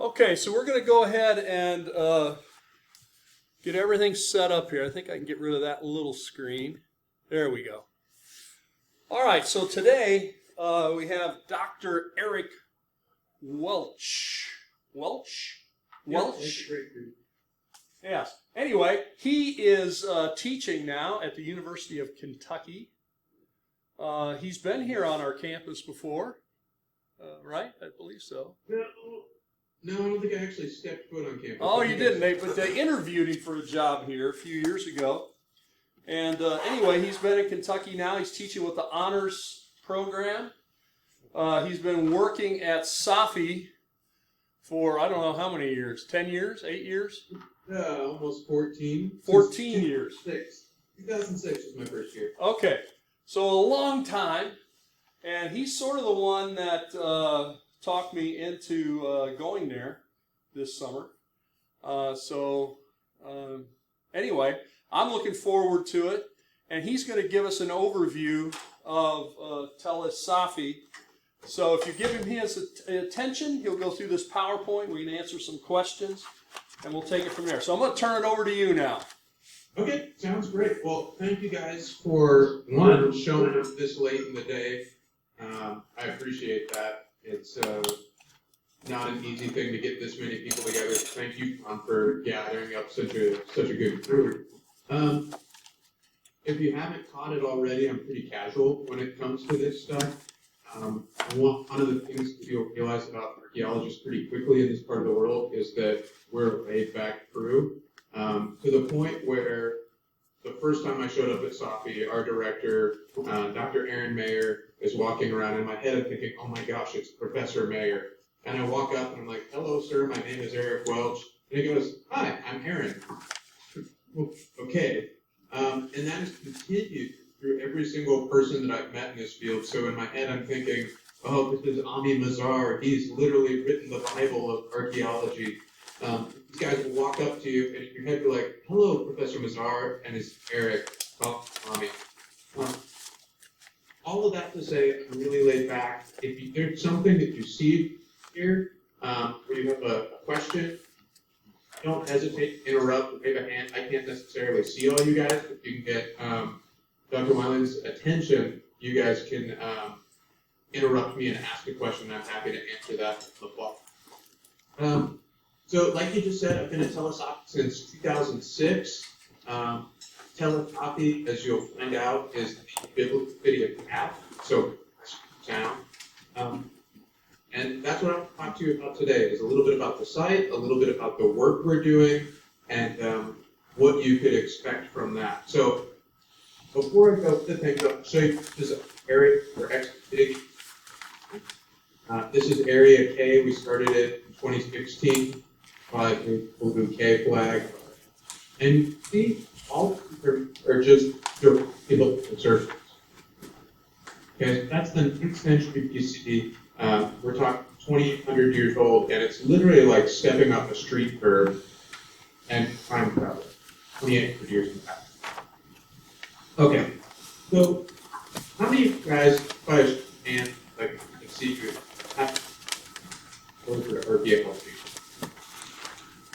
Okay, so we're going to go ahead and get everything set up here. I think I can get rid of that little screen. There we go. All right, so today we have Dr. Eric Welch. Welch? Welch? Yes. Anyway, he is teaching now at the University of Kentucky. He's been here on our campus before, right? I believe so. No, I don't think I actually stepped foot on campus. Oh, you didn't, Nate, but they interviewed him for a job here a few years ago. And anyway, he's been in Kentucky now. He's teaching with the honors program. He's been working at Safi for, I don't know how many years, 10 years, 8 years? Almost 14. 14 years. 2006 was my first year. Okay, so a long time. And he's sort of the one that talked me into going there this summer. Anyway, I'm looking forward to it. And he's going to give us an overview of Teles Safi. So if you give him his attention, he'll go through this PowerPoint. We can answer some questions, and we'll take it from there. So I'm going to turn it over to you now. Okay, sounds great. Well, thank you guys for, one, showing up this late in the day. I appreciate that. It's not an easy thing to get this many people together. Thank you, Tom, for gathering up such a good crew. If you haven't caught it already, I'm pretty casual when it comes to this stuff. One of the things that you'll realize about archaeologists pretty quickly in this part of the world is that we're a laid-back crew, to the point where the first time I showed up at Safi, our director, Dr. Aaron Mayer, is walking around. In my head, I'm thinking, oh my gosh, it's Professor Mayer. And I walk up and I'm like, hello, sir, my name is Eric Welch. And he goes, hi, I'm Aaron. Okay. And that has continued through every single person that I've met in this field. So in my head, I'm thinking, oh, this is Ami Mazar. He's literally written the Bible of archaeology. These guys will walk up to you, and in your head, you're like, hello, Professor Mazar, and it's Eric. Oh, Ami. All of that to say, I'm really laid back. If there's something that you see here, where you have a question, don't hesitate to interrupt or wave a hand. I can't necessarily see all you guys, but you can get Dr. Weiland's attention. You guys can interrupt me and ask a question. I'm happy to answer that on the fly. So, like you just said, I've been at Teles Safi since 2006. Teles Safi, as you'll find out, is the biblical city of Gath, so town. And that's what I want to talk to you about today, is a little bit about the site, a little bit about the work we're doing, and what you could expect from that. So, before I go to things, I'll show you this is area we're excavating. This is Area K. We started it in 2016 by the Blue K flag. And you see, all of them are just people surface. Okay, that's the 9th century BC. We're talking 2,800 years old, and it's literally like stepping up a street curve and time travel. 2,800 years in the past. Okay, so how many of you guys, if I just hand, like I can see you, have archaeology?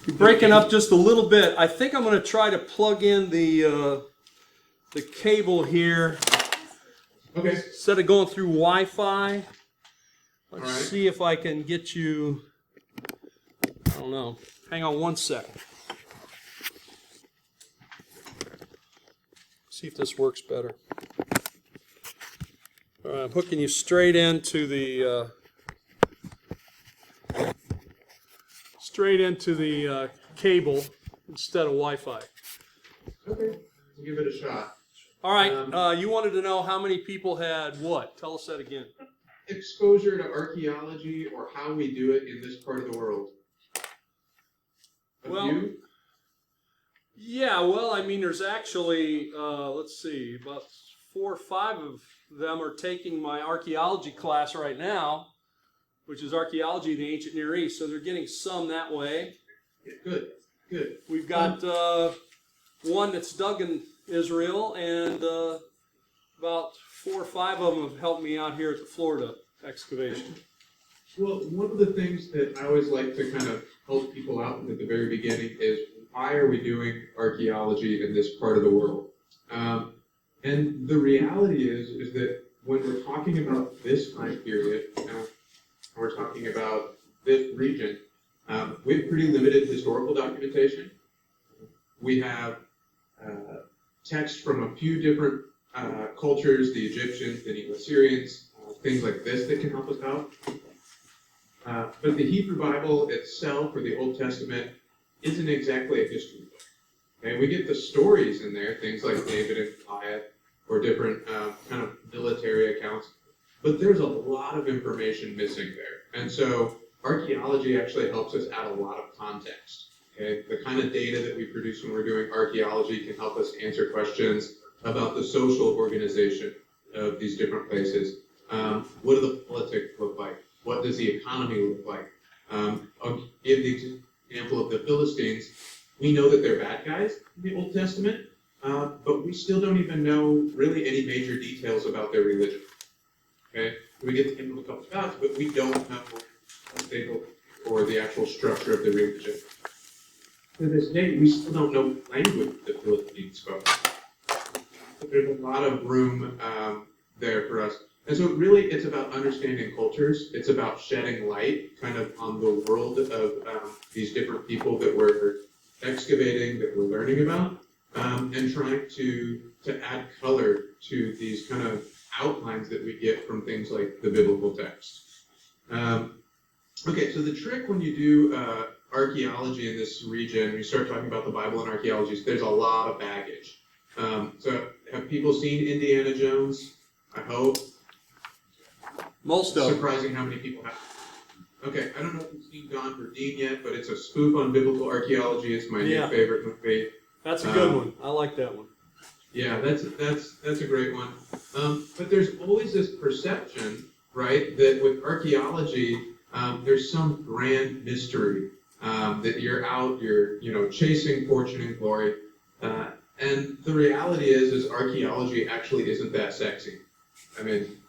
You're breaking up just a little bit. I think I'm going to try to plug in the cable here. Okay. Instead of going through Wi-Fi, let's right. see if I can get you, I don't know. Hang on one second. See if this works better. All right, I'm hooking you straight into the cable instead of Wi-Fi. Okay, we'll give it a shot. All right, you wanted to know how many people had what? Tell us that again. Exposure to archaeology, or how we do it in this part of the world. Yeah, well, I mean, there's actually, let's see, about 4 or 5 of them are taking my archaeology class right now, which is Archaeology of the Ancient Near East, so they're getting some that way. Yeah, good. We've got one that's dug in Israel, and about 4 or 5 of them have helped me out here at the Florida excavation. Well, one of the things that I always like to kind of help people out with at the very beginning is, why are we doing archaeology in this part of the world? And the reality is that when we're talking about this time period, we're talking about this region, we have pretty limited historical documentation. We have text from a few different cultures, the Egyptians, the Neo-Assyrians, things like this that can help us out. But the Hebrew Bible itself, or the Old Testament, isn't exactly a history book. Okay? We get the stories in there, things like David and Goliath, or different kind of military accounts, but there's a lot of information missing there. And so archaeology actually helps us add a lot of context. Okay? The kind of data that we produce when we're doing archaeology can help us answer questions about the social organization of these different places. What do the politics look like? What does the economy look like? I'll give the example of the Philistines. We know that they're bad guys in the Old Testament, but we still don't even know really any major details about their religion. Okay? We get the name of a couple gods, but we don't know what they believe or the actual structure of the religion. To this day, we still don't know what language the Philistines spoke. But there's a lot of room there for us. And so really, it's about understanding cultures. It's about shedding light kind of on the world of these different people that we're excavating, that we're learning about, and trying to add color to these kind of outlines that we get from things like the biblical text. Okay, so the trick when you do archaeology in this region, you start talking about the Bible and archaeology, so there's a lot of baggage. So have people seen Indiana Jones? I hope. Most of them. Surprising how many people have. Okay, I don't know if you've seen Don Burdine yet, but it's a spoof on biblical archaeology. It's my new favorite movie. That's a good one. I like that one. Yeah, that's a great one. But there's always this perception, right, that with archaeology, there's some grand mystery that you're out, you're chasing fortune and glory, and the reality is archaeology actually isn't that sexy. I mean,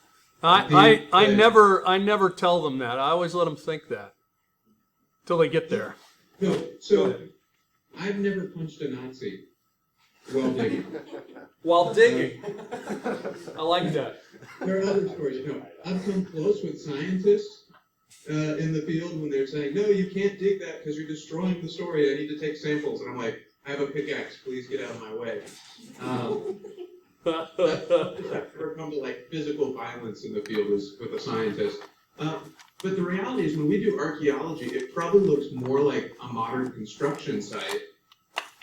I never tell them that. I always let them think that till they get there. No, so I've never punched a Nazi while digging. While digging, I like that. There are other stories. No, I've come close with scientists in the field when they're saying, "No, you can't dig that because you're destroying the story. I need to take samples," and I'm like, "I have a pickaxe. Please get out of my way." I've never come to like physical violence in the field as with a scientist. But the reality is, when we do archaeology, it probably looks more like a modern construction site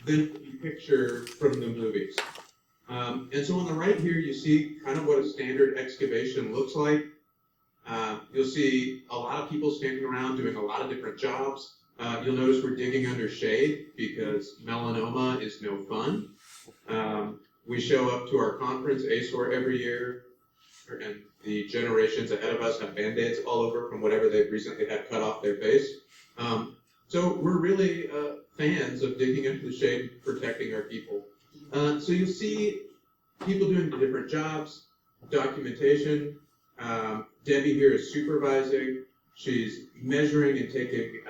than what you picture from the movies. And so on the right here, you see kind of what a standard excavation looks like. You'll see a lot of people standing around doing a lot of different jobs. You'll notice we're digging under shade because melanoma is no fun. We show up to our conference, ASOR, every year, and the generations ahead of us have Band-Aids all over from whatever they've recently had cut off their face. So we're really fans of digging into the shade and protecting our people. So you'll see people doing different jobs, documentation. Debbie here is supervising. She's measuring and taking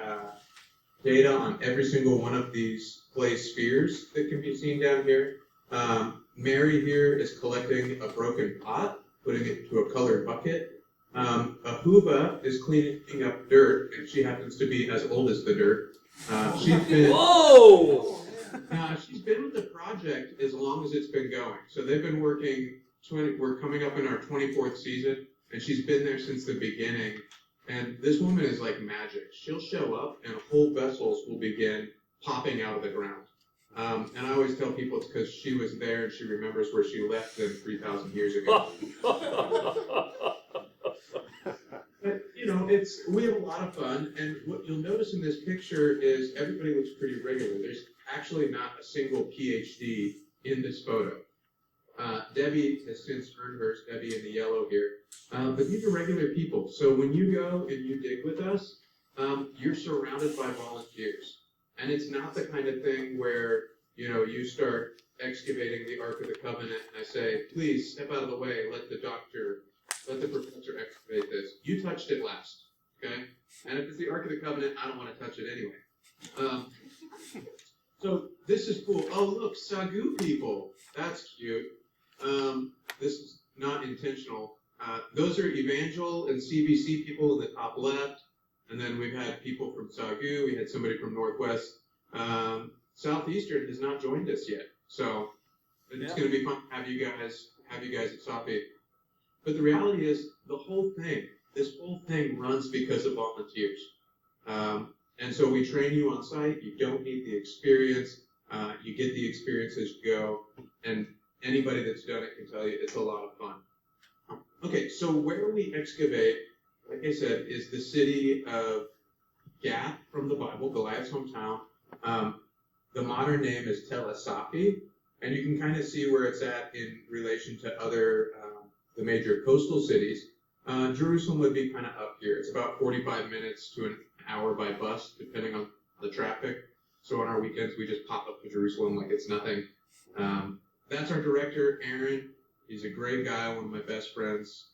data on every single one of these clay spheres that can be seen down here. Mary here is collecting a broken pot, putting it into a colored bucket. Ahuva is cleaning up dirt, and she happens to be as old as the dirt. She's been she's been with the project as long as it's been going. So they've been working. We're coming up in our 24th season, and she's been there since the beginning. And this woman is like magic. She'll show up, and whole vessels will begin popping out of the ground. And I always tell people it's because she was there and she remembers where she left them 3,000 years ago. But, we have a lot of fun, and what you'll notice in this picture is everybody looks pretty regular. There's actually not a single PhD in this photo. Debbie has since earned hers, Debbie in the yellow here. But these are regular people. So when you go and you dig with us, you're surrounded by volunteers. And it's not the kind of thing where, you start excavating the Ark of the Covenant and I say, please step out of the way, let the professor excavate this. You touched it last. Okay? And if it's the Ark of the Covenant, I don't want to touch it anyway. So this is cool. Oh, look, Sagu people. That's cute. This is not intentional. Those are Evangel and CBC people in the top left. And then we've had people from Sagu. We had somebody from Northwest. Southeastern has not joined us yet. So it's going to be fun to have you guys at Safi. But the reality is, this whole thing runs because of volunteers. And so we train you on site. You don't need the experience. You get the experience as you go. And anybody that's done it can tell you it's a lot of fun. Okay, so where we excavate, like I said, is the city of Gath from the Bible, Goliath's hometown. The modern name is Tel Safi, and you can kind of see where it's at in relation to other the major coastal cities. Jerusalem would be kind of up here. It's about 45 minutes to an hour by bus, depending on the traffic. So on our weekends, we just pop up to Jerusalem like it's nothing. That's our director, Aaron. He's a great guy, one of my best friends,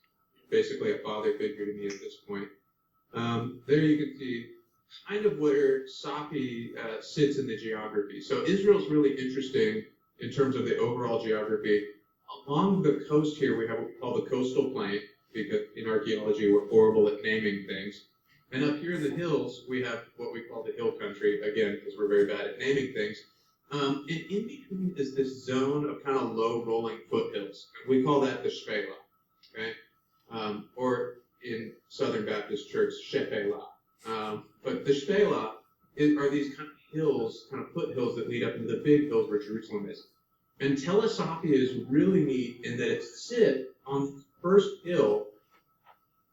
basically a father figure to me at this point. There you can see kind of where Safi sits in the geography. So Israel's really interesting in terms of the overall geography. Along the coast here, we have what we call the coastal plain, because in archaeology, we're horrible at naming things. And up here in the hills, we have what we call the hill country, again, because we're very bad at naming things. And in between is this zone of kind of low rolling foothills. And we call that the Shpela, okay? Or in Southern Baptist Church, Shepela. But the Shpela are these kind of hills, kind of foothills that lead up into the big hills where Jerusalem is. And Tel Safi is really neat in that it sits on the first hill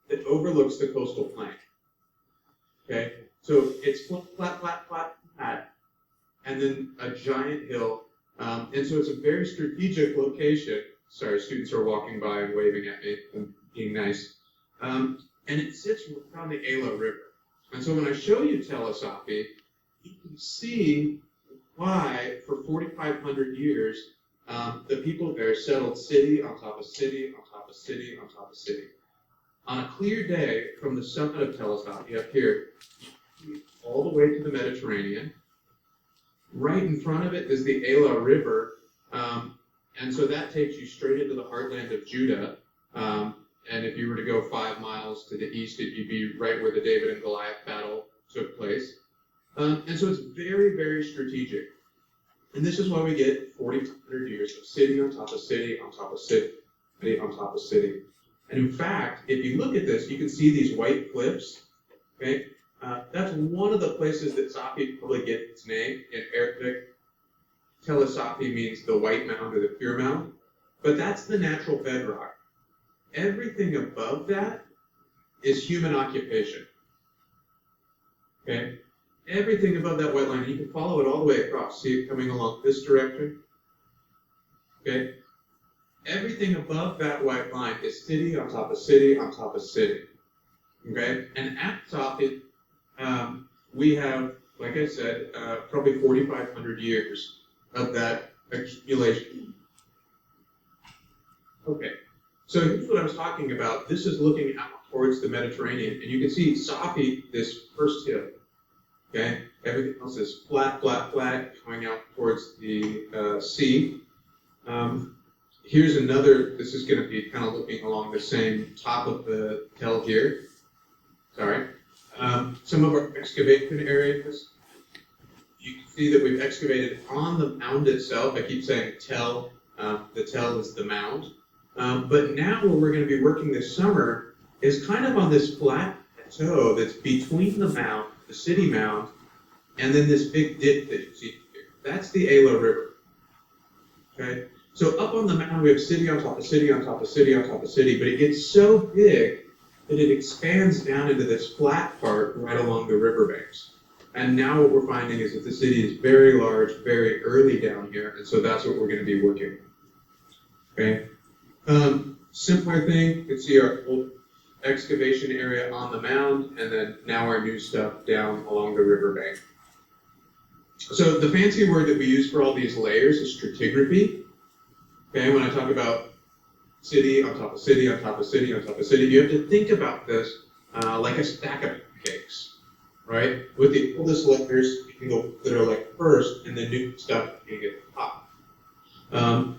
that overlooks the coastal plain. Okay? So it's flat, and then a giant hill. And so it's a very strategic location. Sorry, students are walking by and waving at me and being nice. And it sits on the Ela River. And so when I show you Tel Safi, you can see why for 4,500 years, the people there settled city on top of city on top of city on top of city. On a clear day from the summit of Tel Safi up here, all the way to the Mediterranean. Right in front of it is the Ela River, and so that takes you straight into the heartland of Judah. And if you were to go 5 miles to the east, you'd be right where the David and Goliath battle took place. And so it's very, very strategic. And this is why we get 4,500 years of city on top of city on top of city on top of city. And in fact, if you look at this, you can see these white cliffs. Okay, that's one of the places that Safi probably gets its name. In Arabic, Tel Safi means the white mound or the pure mound. But that's the natural bedrock. Everything above that is human occupation. Okay? Everything above that white line, you can follow it all the way across. See it coming along this direction? Okay? Everything above that white line is city on top of city on top of city. Okay? And at Safi, we have, like I said, probably 4,500 years of that accumulation. Okay. So here's what I was talking about. This is looking out towards the Mediterranean, and you can see Safi, this first hill. Okay, everything else is flat, going out towards the sea. Here's another. This is going to be kind of looking along the same top of the hill here. Sorry. Some of our excavation areas. You can see that we've excavated on the mound itself. I keep saying tell. The tell is the mound. But now where we're going to be working this summer is kind of on this flat plateau that's between the mound, the city mound, and then this big dip that you see here. That's the Ela River. Okay? So up on the mound we have city on top of city on top of city on top of city, but it gets so big that it expands down into this flat part right along the riverbanks. And now what we're finding is that the city is very large, very early down here, and so that's what we're going to be working on. Okay? Simpler thing, you can see our old excavation area on the mound, and then now our new stuff down along the riverbank. So the fancy word that we use for all these layers is stratigraphy. Okay, when I talk about city on top of city on top of city on top of city, you have to think about this like a stack of pancakes, right? With the oldest layers, you can go that are like first, and the new stuff you get the top.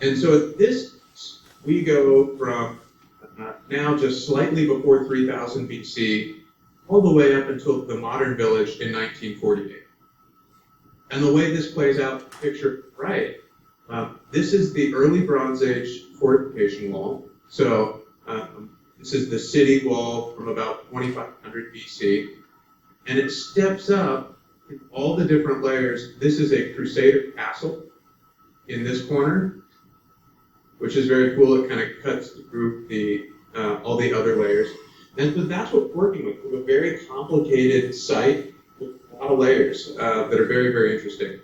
And so at this, we go from now just slightly before 3000 BC, all the way up until the modern village in 1948. And the way this plays out, picture right, this is the early Bronze Age fortification wall. So this is the city wall from about 2500 BC. And it steps up in all the different layers. This is a Crusader castle in this corner, which is very cool. It kind of cuts through all the other layers. And so that's what we're working with. We have a very complicated site with a lot of layers that are very, very interesting.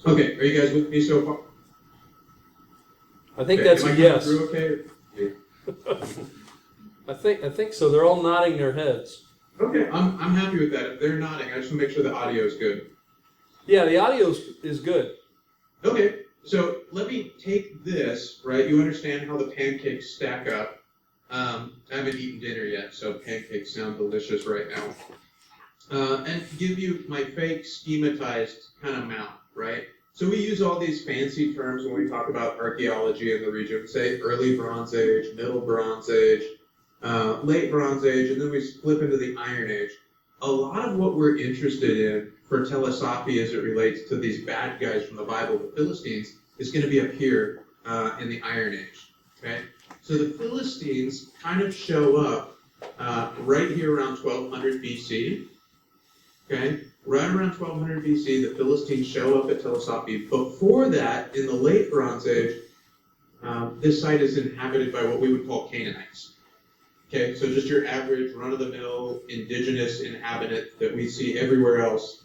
Okay, are you guys with me so far? I think Okay, that's am a I yes. coming through okay? I think so. They're all nodding their heads. Okay, I'm happy with that. If they're nodding, I just want to make sure the audio is good. Yeah, the audio is good. Okay, so let me take this, right? You understand how the pancakes stack up. I haven't eaten dinner yet, so pancakes sound delicious right now. And give you my fake schematized kind of mount, right? So we use all these fancy terms when we talk about archaeology in the region. We say early Bronze Age, middle Bronze Age, late Bronze Age, and then we flip into the Iron Age. A lot of what we're interested in for Telesafi as it relates to these bad guys from the Bible, the Philistines, is going to be up here in the Iron Age, okay? So the Philistines kind of show up right here around 1200 BC, okay? Right around 1200 BC, the Philistines show up at Telesafi. Before that, in the late Bronze Age, this site is inhabited by what we would call Canaanites. Okay, so just your average run-of-the-mill indigenous inhabitant that we see everywhere else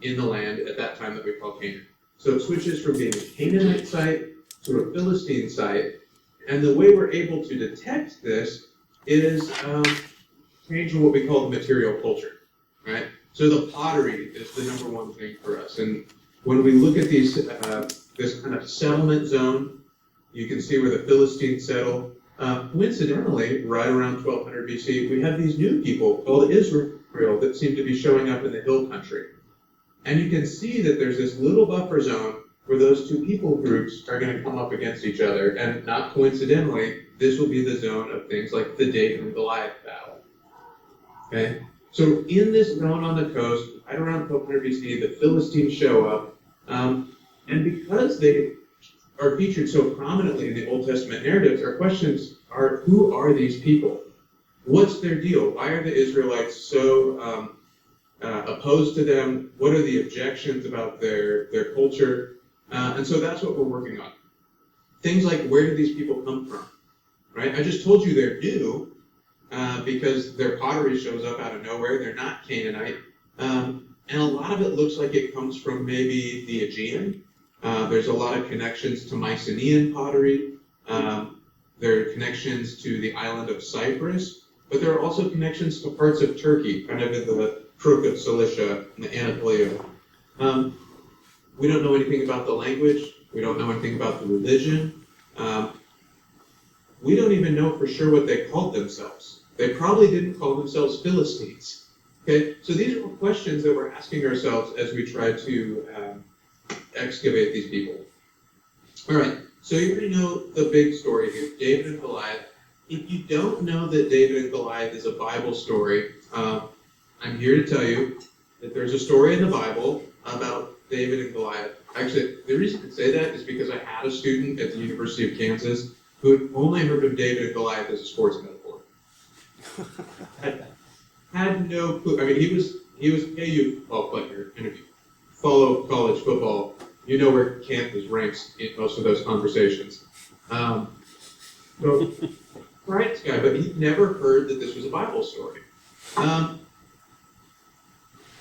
in the land at that time that we call Canaan. So it switches from being a Canaanite site to a Philistine site. And the way we're able to detect this is changing what we call the material culture, right? So the pottery is the number one thing for us. And when we look at these, this kind of settlement zone, you can see where the Philistines settle. Coincidentally, right around 1200 BC, we have these new people called Israel that seem to be showing up in the hill country. And you can see that there's this little buffer zone where those two people groups are going to come up against each other. And not coincidentally, this will be the zone of things like the David and Goliath battle. Okay? So in this zone on the coast, right around 1200 BC, the Philistines show up. And because they are featured so prominently in the Old Testament narratives, our questions are, who are these people? What's their deal? Why are the Israelites so opposed to them? What are the objections about their culture? And so that's what we're working on. Things like, where do these people come from? Right? I just told you they're new because their pottery shows up out of nowhere. They're not Canaanite. And a lot of it looks like it comes from maybe the Aegean. There's a lot of connections to Mycenaean pottery. There are connections to the island of Cyprus, but there are also connections to parts of Turkey, kind of in the crook of Cilicia and the Anatolia. We don't know anything about the language. We don't know anything about the religion. We don't even know for sure what they called themselves. They probably didn't call themselves Philistines. Okay, so these are questions that we're asking ourselves as we try to excavate these people. All right, so you already know the big story here, David and Goliath. If you don't know that David and Goliath is a Bible story, I'm here to tell you that there's a story in the Bible about David and Goliath. Actually, the reason I say that is because I had a student at the University of Kansas who had only heard of David and Goliath as a sports metaphor. had no clue. I mean, he was a KU football player, and if you follow college football, you know where Kansas ranks in most of those conversations. So, right, guy, but he'd never heard that this was a Bible story.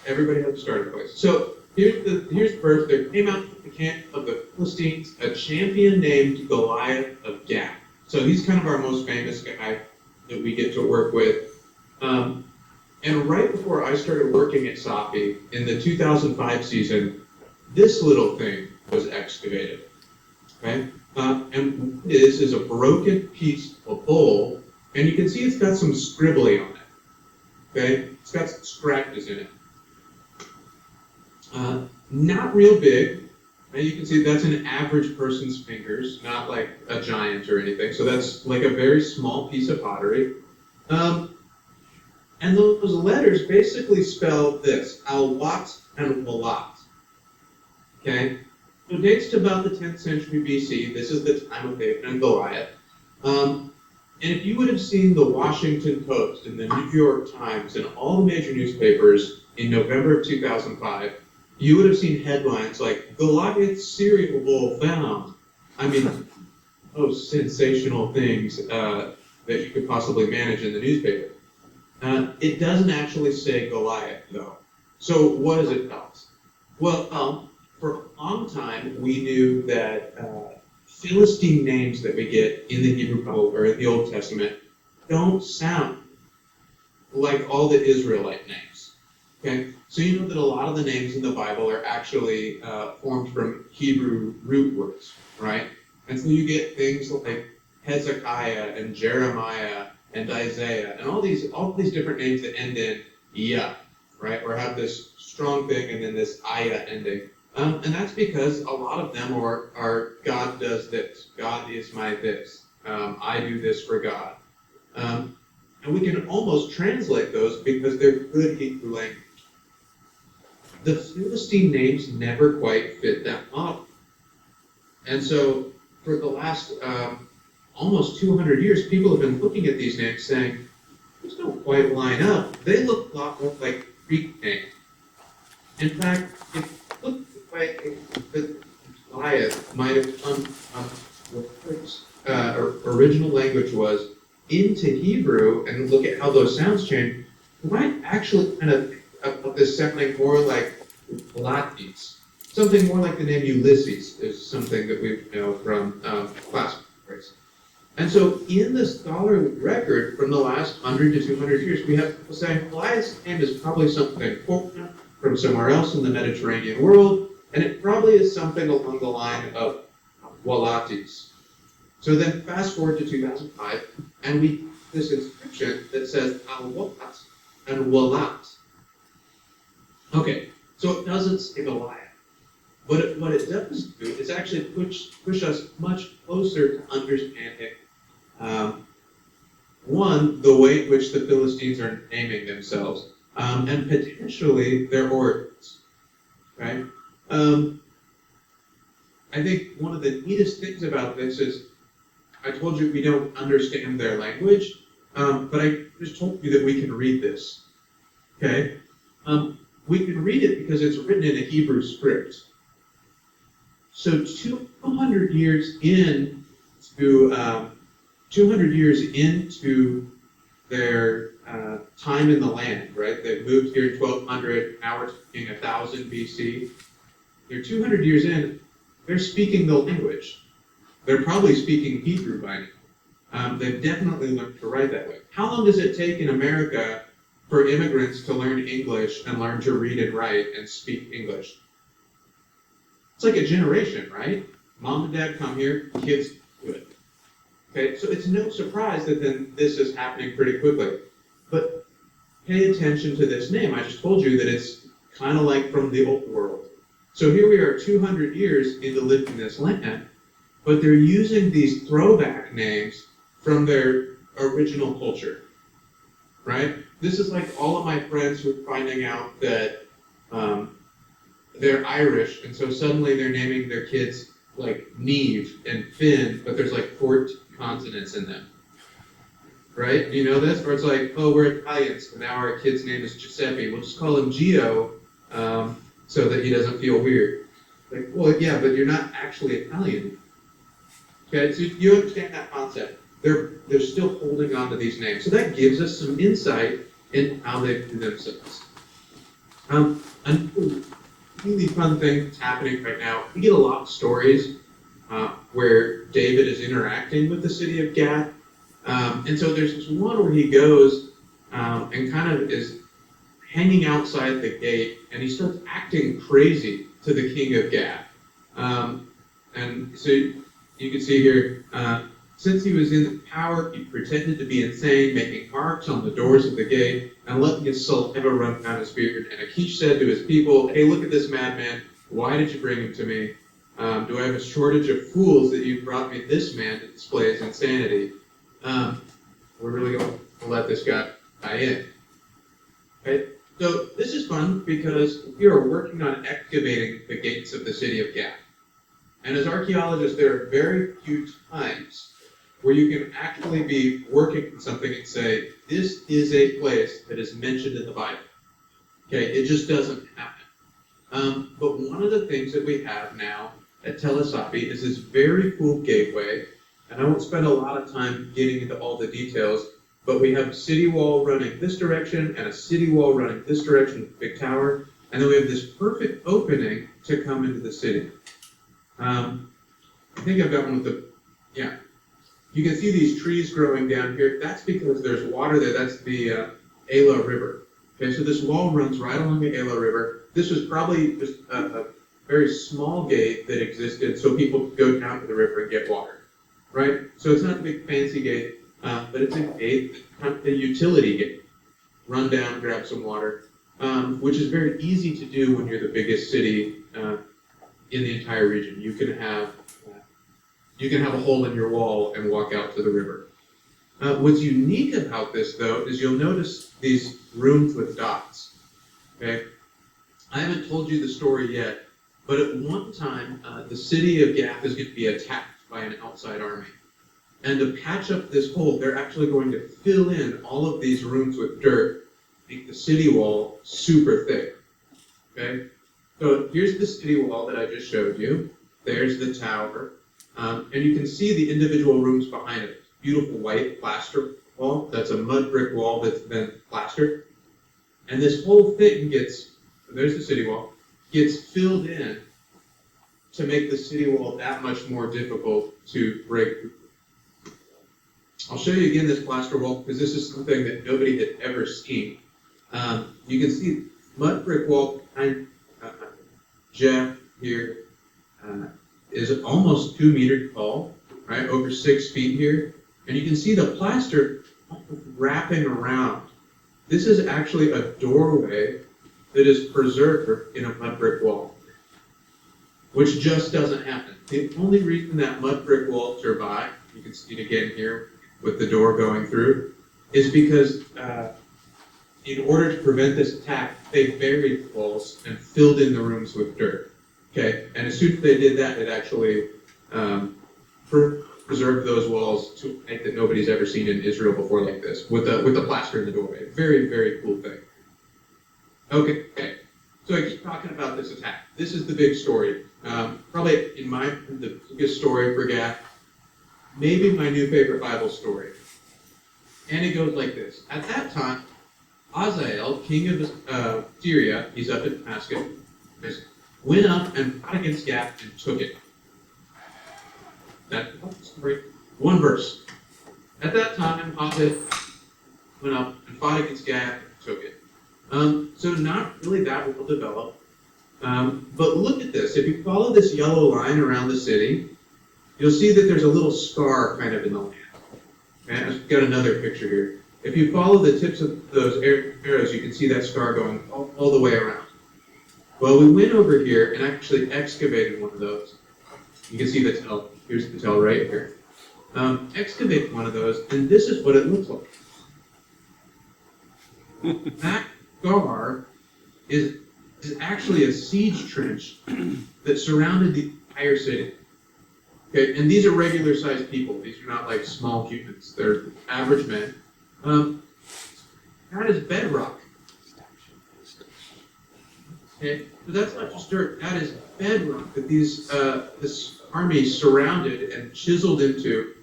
Everybody has a starting place. So here's first. There came out of the camp of the Philistines a champion named Goliath of Gath. So he's kind of our most famous guy that we get to work with. And right before I started working at Safi in the 2005 season, this little thing was excavated. Okay, and what it is a broken piece of bowl, and you can see it's got some scribbly on it. Okay, it's got some scratches in it. Not real big. And you can see that's an average person's fingers, not like a giant or anything. So that's like a very small piece of pottery. And those letters basically spell this, al-wat and walat. Okay? So it dates to about the 10th century BC. This is the time of David and Goliath. And if you would have seen the Washington Post and the New York Times and all the major newspapers in November of 2005, you would have seen headlines like, Goliath's cereal bowl found. I mean, most sensational things that you could possibly manage in the newspaper. It doesn't actually say Goliath, though. So what does it tell us? Well, for a long time, we knew that Philistine names that we get in the Hebrew Bible or in the Old Testament don't sound like all the Israelite names. Okay, so you know that a lot of the names in the Bible are actually formed from Hebrew root words, right? And so you get things like Hezekiah and Jeremiah and Isaiah and all these different names that end in "ya," right? Or have this strong thing and then this "aya" ending. And that's because a lot of them are God does this, God is my this, I do this for God. And we can almost translate those because they're good Hebrew language. The Philistine names never quite fit that model. And so for the last almost 200 years, people have been looking at these names saying, these don't quite line up. They look a lot more like Greek names. In fact, if you look at the way that Goliath might have come what its original language was into Hebrew and look at how those sounds change, you might actually kind of of this sounding more like Lattes. Something more like the name Ulysses is something that we know from classical race. And so in the scholarly record from the last 100 to 200 years, we have people saying Goliath's name is probably something foreign from somewhere else in the Mediterranean world, and it probably is something along the line of Walatis. So then fast forward to 2005, and we have this inscription that says Al-Walat and Walat. Okay, so it doesn't say Goliath. But what it does do is actually push us much closer to understanding, one, the way in which the Philistines are naming themselves, and potentially their origins, right? I think one of the neatest things about this is, I told you we don't understand their language, but I just told you that we can read this, okay? We can read it because it's written in a Hebrew script. So 200 years into their time in the land, right? They moved here in 1200. Now we're speaking 1000 BC. They're 200 years in. They're speaking the language. They're probably speaking Hebrew by now. They've definitely learned to write that way. How long does it take in America for immigrants to learn English and learn to read and write and speak English? It's like a generation, right? Mom and dad come here, kids do it. Okay, so it's no surprise that then this is happening pretty quickly. But pay attention to this name. I just told you that it's kind of like from the old world. So here we are 200 years into living in this land, but they're using these throwback names from their original culture, right? This is like all of my friends who are finding out that they're Irish, and so suddenly they're naming their kids like Neve and Finn, but there's like 14 consonants in them. Right? You know this? Or it's like, oh, we're Italians, and now our kid's name is Giuseppe. We'll just call him Gio so that he doesn't feel weird. Like, well, yeah, but you're not actually Italian. Okay, so you understand that concept. They're still holding on to these names. So that gives us some insight in how they do themselves. Another really fun thing that's happening right now, we get a lot of stories where David is interacting with the city of Gath. And so there's this one where he goes and kind of is hanging outside the gate, and he starts acting crazy to the king of Gath. And so you can see here, Since he was in power, he pretended to be insane, making marks on the doors of the gate and letting his saliva run down his beard. And Achish said to his people, "Hey, look at this madman. Why did you bring him to me? Do I have a shortage of fools that you brought me this man to display his insanity? We're really going to let this guy in." Okay? So this is fun because we are working on excavating the gates of the city of Gath. And as archaeologists, there are very few times where you can actually be working on something and say, this is a place that is mentioned in the Bible. Okay, it just doesn't happen. But one of the things that we have now at Tel Safi is this very cool gateway, and I won't spend a lot of time getting into all the details, but we have a city wall running this direction and a city wall running this direction with the big tower, and then we have this perfect opening to come into the city. I think I've got one with the, yeah. You can see these trees growing down here. That's because there's water there. That's the Ela River. Okay, so this wall runs right along the Ela River. This was probably just a very small gate that existed so people could go down to the river and get water, right? So it's not a big fancy gate, but it's a gate, a utility gate. Run down, grab some water, which is very easy to do when you're the biggest city in the entire region. You can have a hole in your wall and walk out to the river. What's unique about this, though, is you'll notice these rooms with dots. Okay, I haven't told you the story yet, but at one time, the city of Gath is going to be attacked by an outside army. And to patch up this hole, they're actually going to fill in all of these rooms with dirt, make the city wall super thick. Okay, so here's the city wall that I just showed you. There's the tower. And you can see the individual rooms behind it. Beautiful white plaster wall. That's a mud brick wall that's been plastered. And this whole thing there's the city wall, gets filled in to make the city wall that much more difficult to break through. I'll show you again this plaster wall because this is something that nobody had ever seen. You can see mud brick wall behind Jeff here. Is almost 2 meters tall, right? Over 6 feet here. And you can see the plaster wrapping around. This is actually a doorway that is preserved in a mud brick wall, which just doesn't happen. The only reason that mud brick wall survived, you can see it again here with the door going through, is because in order to prevent this attack, they buried the walls and filled in the rooms with dirt. Okay, and as soon as they did that, it actually preserved those walls to a height that nobody's ever seen in Israel before like this, with the plaster in the doorway. Very, very cool thing. Okay, so I keep talking about this attack. This is the big story. Probably, in my opinion, the biggest story for Gath, maybe my new favorite Bible story. And it goes like this. At that time, Hazael, king of Syria, he's up in Damascus, went up and fought against Gath and took it. That's the story. One verse. At that time, Hazael went up and fought against Gath and took it. So not really that well developed. But look at this. If you follow this yellow line around the city, you'll see that there's a little scar kind of in the land. And I've got another picture here. If you follow the tips of those arrows, you can see that scar going all the way around. Well, we went over here and actually excavated one of those. You can see the tell. Here's the tell right here. Excavated one of those, and this is what it looks like. That scar is actually a siege trench that surrounded the entire city. Okay, and these are regular-sized people. These are not like small humans. They're average men. That is bedrock. Okay, so that's not just dirt. That is bedrock that this army surrounded and chiseled into,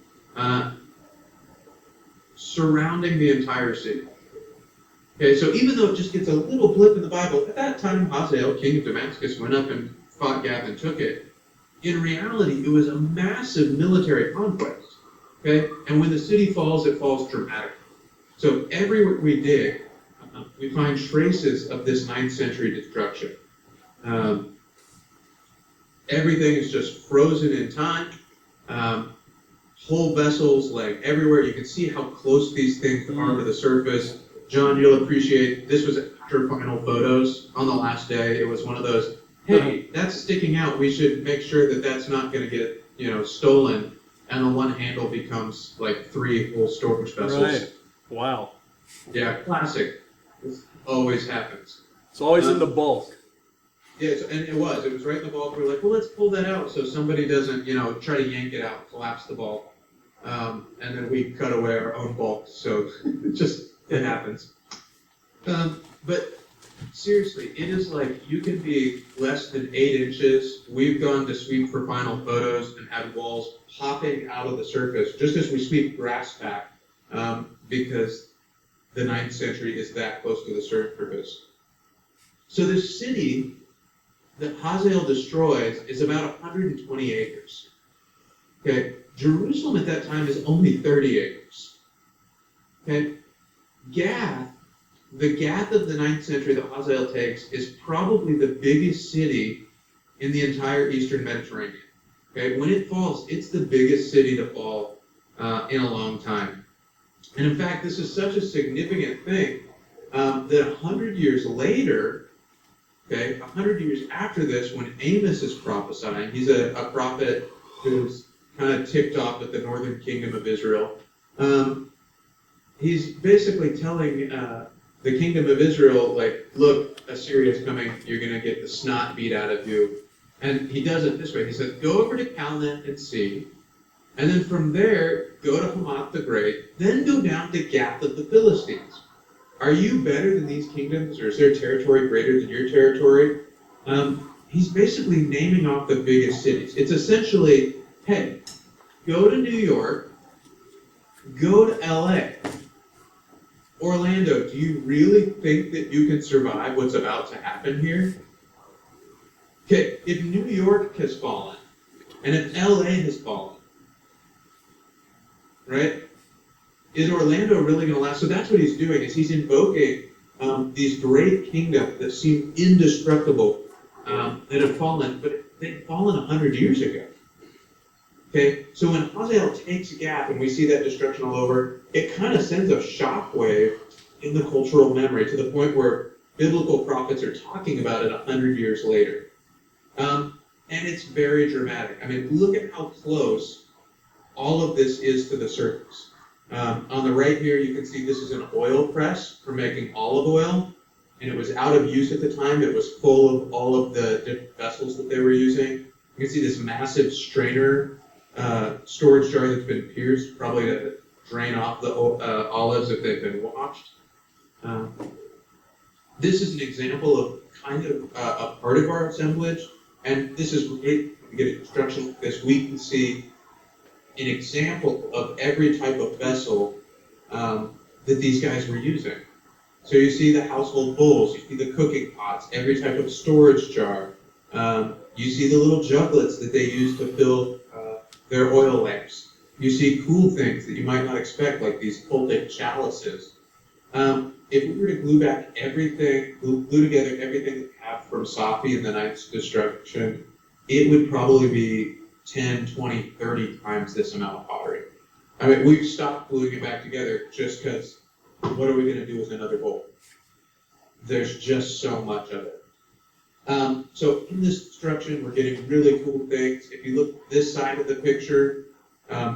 surrounding the entire city. Okay, so even though it just gets a little blip in the Bible, at that time Hazael, king of Damascus, went up and fought Gath and took it. In reality, it was a massive military conquest. Okay, and when the city falls, it falls dramatically. So everywhere we dig, we find traces of this 9th century destruction. Everything is just frozen in time. whole vessels like everywhere. You can see how close these things are to the surface. John, you'll appreciate this was after final photos on the last day. It was one of those, hey, that's sticking out. We should make sure that that's not going to get stolen. And the one handle becomes like 3 full storage vessels. Right. Wow. Yeah, classic. This always happens. It's always in the bulk. Yeah, and it was. It was right in the bulk. We're like, well, let's pull that out so somebody doesn't, try to yank it out, collapse the bulk. And then we cut away our own bulk. So it happens. But seriously, it is like you can be less than 8 inches. We've gone to sweep for final photos and had walls popping out of the surface just as we sweep grass back because the 9th century is that close to the surface. So this city that Hazael destroys is about 120 acres. Okay, Jerusalem at that time is only 30 acres. Okay, Gath, the Gath of the 9th century that Hazael takes is probably the biggest city in the entire Eastern Mediterranean. Okay, when it falls, it's the biggest city to fall in a long time. And in fact, this is such a significant thing that 100 years later, 100 years after this, when Amos is prophesying, he's a prophet who's kind of ticked off at the northern kingdom of Israel. He's basically telling the kingdom of Israel, like, look, Assyria's coming, you're going to get the snot beat out of you. And he does it this way. He says, go over to Calneh and see, and then from there, go to Hamath the Great, then go down to Gath of the Philistines. Are you better than these kingdoms, or is their territory greater than your territory? He's basically naming off the biggest cities. It's essentially, hey, go to New York, go to LA. Orlando, do you really think that you can survive what's about to happen here? Okay, if New York has fallen, and if LA has fallen, right? Is Orlando really going to last? So that's what he's doing, is he's invoking these great kingdoms that seem indestructible, that have fallen, but they've fallen 100 years ago. Okay, so when Hazael takes Gath and we see that destruction all over, it kind of sends a shockwave in the cultural memory to the point where biblical prophets are talking about it 100 years later. And it's very dramatic. I mean, look at how close all of this is to the surface. On the right here, you can see this is an oil press for making olive oil, and it was out of use at the time. It was full of all of the different vessels that they were using. You can see this massive strainer storage jar that's been pierced, probably to drain off the olives if they've been washed. This is an example of kind of a part of our assemblage, and this is great. We get a construction like this. We can see an example of every type of vessel that these guys were using. So you see the household bowls, you see the cooking pots, every type of storage jar. You see the little juglets that they use to fill their oil lamps. You see cool things that you might not expect, like these cultic chalices. If we were to glue together everything that we have from Safi and the Ninth Destruction, it would probably be 10, 20, 30 times this amount of pottery. I mean, we've stopped gluing it back together just because what are we going to do with another bowl? There's just so much of it. So in this destruction, we're getting really cool things. If you look at this side of the picture,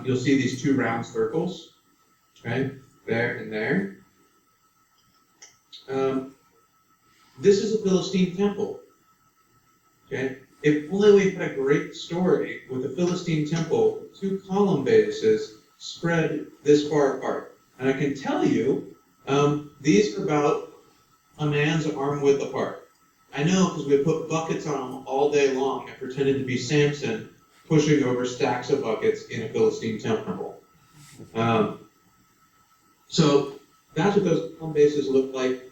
you'll see these 2 round circles, right? There and there. This is a Philistine temple. Okay? If only we had a great story with a Philistine temple, 2 column bases spread this far apart. And I can tell you, these are about a man's arm width apart. I know because we put buckets on them all day long and pretended to be Samson pushing over stacks of buckets in a Philistine temple. So that's what those column bases look like.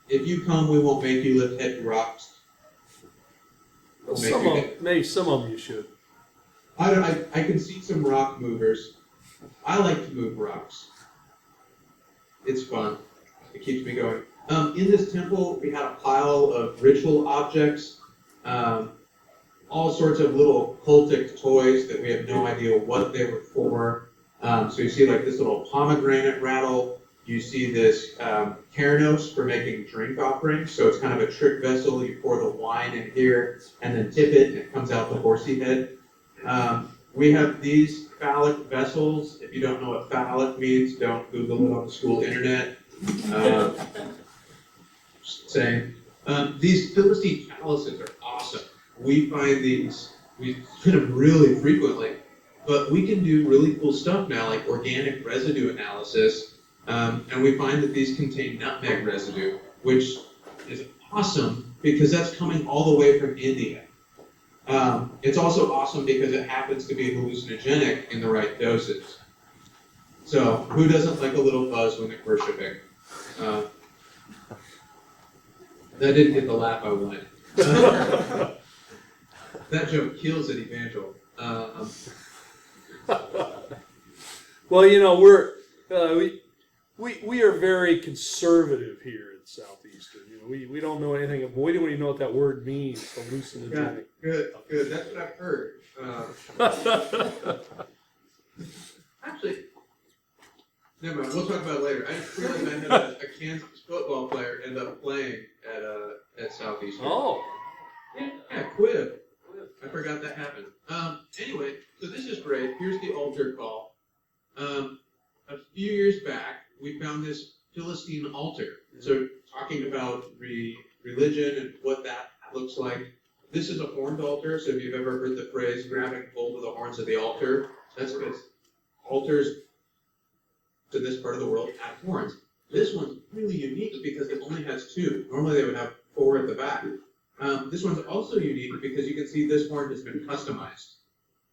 If you come, we won't make you lift heavy rocks. Maybe some of them you should. I can see some rock movers. I like to move rocks. It's fun. It keeps me going. In this temple, we had a pile of ritual objects. all sorts of little cultic toys that we have no idea what they were for. So you see like this little pomegranate rattle. You see this Keranos for making drink offerings. So it's kind of a trick vessel. You pour the wine in here and then tip it, and it comes out the horsey head. We have these phallic vessels. If you don't know what phallic means, don't Google it on the school internet. Just saying. These Philistine chalices are awesome. We find these, we find them really frequently, but we can do really cool stuff now, like organic residue analysis. And we find that these contain nutmeg residue, which is awesome because that's coming all the way from India. It's also awesome because it happens to be hallucinogenic in the right doses. So who doesn't like a little buzz when they're worshiping? That didn't get the laugh I wanted. That joke kills at Evangel. Well, we are very conservative here in Southeastern. We don't know anything. We don't even know what that word means. Hallucinogenic. Yeah, good. That's what I've heard. Actually, never mind. We'll talk about it later. I just realized I had a Kansas football player end up playing at Southeastern. Oh. Yeah, Quib. I forgot that happened. Anyway, so this is great. Here's the altar call. A few years back, we found this Philistine altar. So talking about religion and what that looks like. This is a horned altar. So if you've ever heard the phrase grabbing hold of the horns of the altar, that's because altars to this part of the world have horns. This one's really unique because it only has two. Normally they would have four at the back. This one's also unique because you can see this horn has been customized.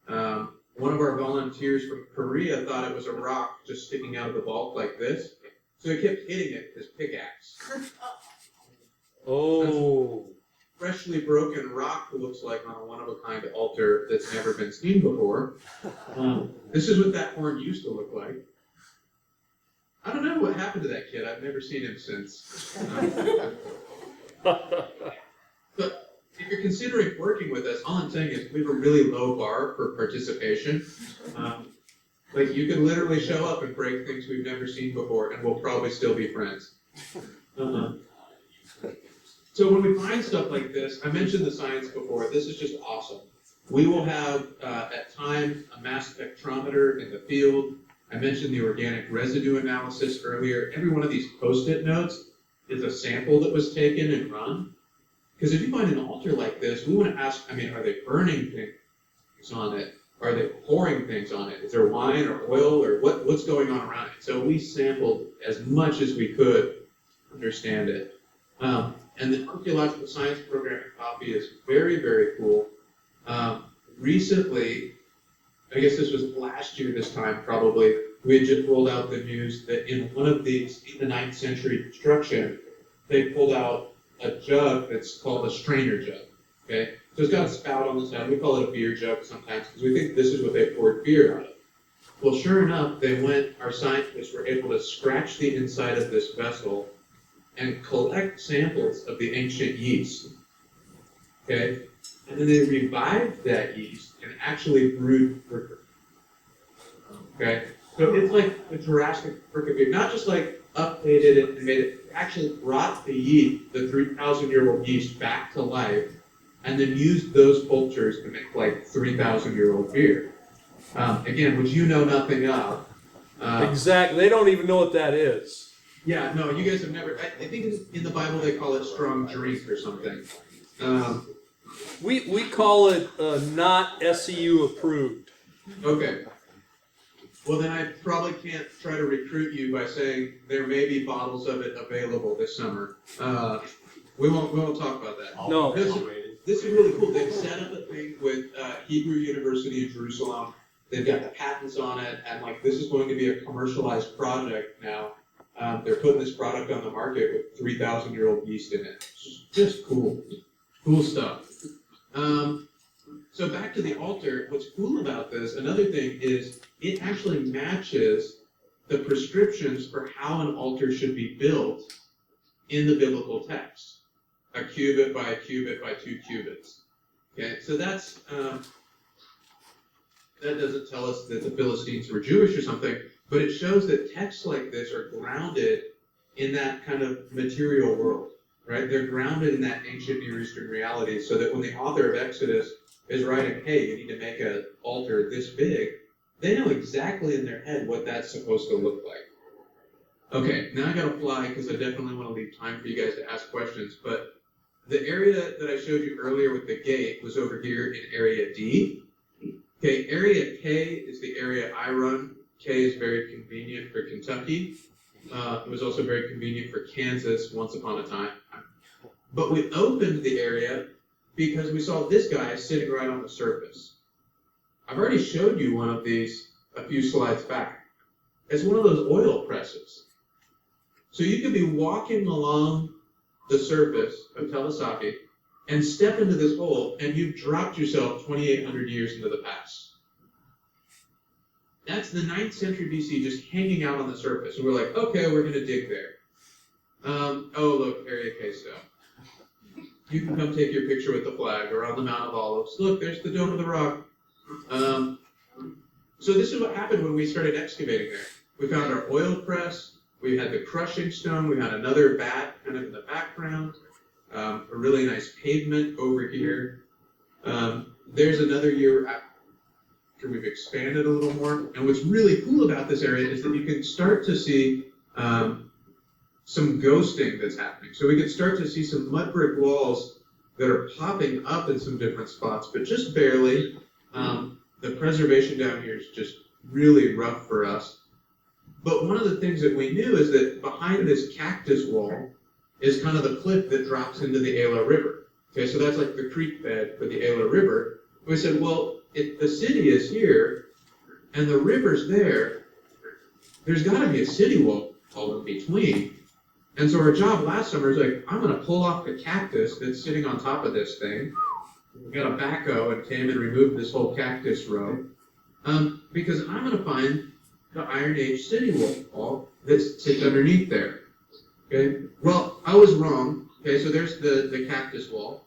One of our volunteers from Korea thought it was a rock just sticking out of the vault like this, so he kept hitting it with his pickaxe. Oh. Freshly broken rock looks like on a one-of-a-kind altar that's never been seen before. This is what that horn used to look like. I don't know what happened to that kid. I've never seen him since. But if you're considering working with us, all I'm saying is we have a really low bar for participation. Like you can literally show up and break things we've never seen before, and we'll probably still be friends. So when we find stuff like this, I mentioned the science before. This is just awesome. We will have, at times, a mass spectrometer in the field. I mentioned the organic residue analysis earlier. Every one of these Post-it notes is a sample that was taken and run. Because if you find an altar like this, we want to ask, are they burning things on it? Are they pouring things on it? Is there wine or oil or what's going on around it? So we sampled as much as we could to understand it. And the archaeological science program at Coffee is very, very cool. Recently, I guess this was last year this time probably, we had just rolled out the news that in one of these, in the 9th century construction, they pulled out a jug that's called a strainer jug, okay? So it's got a spout on the side. We call it a beer jug sometimes because we think this is what they poured beer out of. Well, sure enough, our scientists were able to scratch the inside of this vessel and collect samples of the ancient yeast, okay? And then they revived that yeast and actually brewed quicker, okay? So it's like a Jurassic Park beer, not just like updated it and made it, actually brought the yeast, the 3,000-year-old yeast, back to life, and then used those cultures to make like 3,000-year-old beer. Again, which you know nothing of. Exactly. They don't even know what that is. Yeah, no, you guys have never. I think in the Bible they call it strong drink or something. We call it not SEU approved. Okay. Well, then I probably can't try to recruit you by saying there may be bottles of it available this summer. We won't talk about that. No. This is really cool. They've set up a thing with Hebrew University in Jerusalem. They've got the patents on it, and like this is going to be a commercialized project now. They're putting this product on the market with 3,000-year-old yeast in it. It's just cool stuff. So back to the altar. What's cool about this? Another thing is it actually matches the prescriptions for how an altar should be built in the biblical text. A cubit by a cubit by 2 cubits. Okay, so that doesn't tell us that the Philistines were Jewish or something, but it shows that texts like this are grounded in that kind of material world, right? They're grounded in that ancient Near Eastern reality, so that when the author of Exodus is writing, hey, you need to make an altar this big, they know exactly in their head what that's supposed to look like. Okay, now I gotta fly because I definitely want to leave time for you guys to ask questions, but the area that I showed you earlier with the gate was over here in area D. Okay, area K is the area I run. K is very convenient for Kentucky. It was also very convenient for Kansas once upon a time. But we opened the area because we saw this guy sitting right on the surface. I've already showed you one of these a few slides back. It's one of those oil presses. So you could be walking along the surface of Tel Safi and step into this hole, and you've dropped yourself 2,800 years into the past. That's the 9th century BC just hanging out on the surface. And we're like, okay, we're going to dig there. Oh, look, Area K stuff. You can come take your picture with the flag or on the Mount of Olives. Look, there's the Dome of the Rock. So this is what happened when we started excavating there. We found our oil press. We had the crushing stone. We had another vat kind of in the background. A really nice pavement over here. There's another year after we've expanded a little more. And what's really cool about this area is that you can start to see some ghosting that's happening. So we can start to see some mud brick walls that are popping up in some different spots, but just barely. The preservation down here is just really rough for us. But one of the things that we knew is that behind this cactus wall is kind of the cliff that drops into the Ela River. Okay, so that's like the creek bed for the Ela River. We said, well, if the city is here and the river's there, there's got to be a city wall in between. And so our job last summer is like, I'm going to pull off the cactus that's sitting on top of this thing. We got a backhoe and came and removed this whole cactus row. Because I'm going to find the Iron Age city wall that sits underneath there. Okay. Well, I was wrong. Okay, so there's the cactus wall.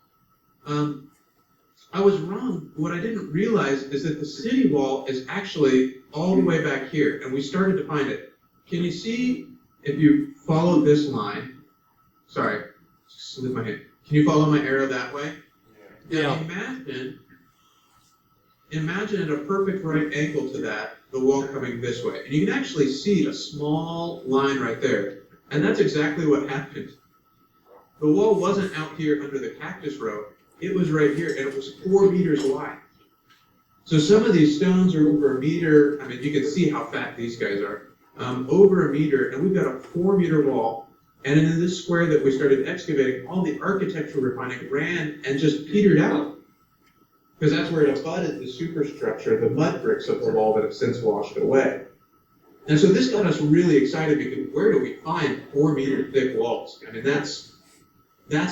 I was wrong. What I didn't realize is that the city wall is actually all the way back here, and we started to find it. Can you see if you follow this line? Sorry, just slid my hand. Can you follow my arrow that way? Yeah. Now imagine at a perfect right angle to that, the wall coming this way. And you can actually see a small line right there. And that's exactly what happened. The wall wasn't out here under the cactus row. It was right here, and it was 4 meters wide. So some of these stones are over 1 meter. I mean, you can see how fat these guys are. Over 1 meter, and we've got a 4-meter wall. And in this square that we started excavating, all the architectural refining ran and just petered out. Because that's where it abutted the superstructure, the mud bricks of the wall that have since washed away. And so this got us really excited because where do we find 4-meter thick walls? I mean, that's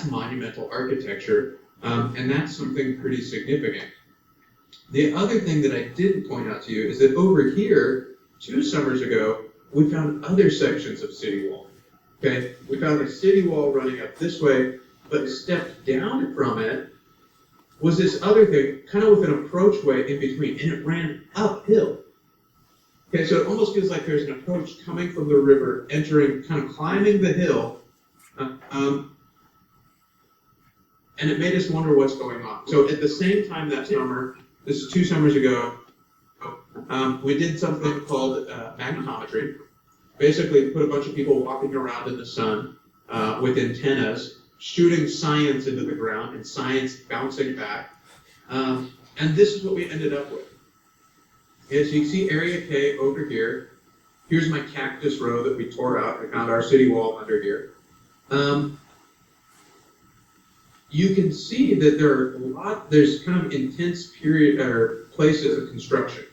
monumental architecture, and that's something pretty significant. The other thing that I didn't point out to you is that over here, 2 summers ago, we found other sections of city wall. Okay, we found a city wall running up this way, but stepped down from it was this other thing, kind of with an approachway in between, and it ran uphill. Okay, so it almost feels like there's an approach coming from the river, entering, kind of climbing the hill, and it made us wonder what's going on. So at the same time that summer, this is 2 summers ago, we did something called magnetometry. Basically, put a bunch of people walking around in the sun with antennas, shooting science into the ground and science bouncing back. And this is what we ended up with. Okay, so you see Area K over here. Here's my cactus row that we tore out. I found our city wall under here. You can see that there's kind of intense period or places of construction.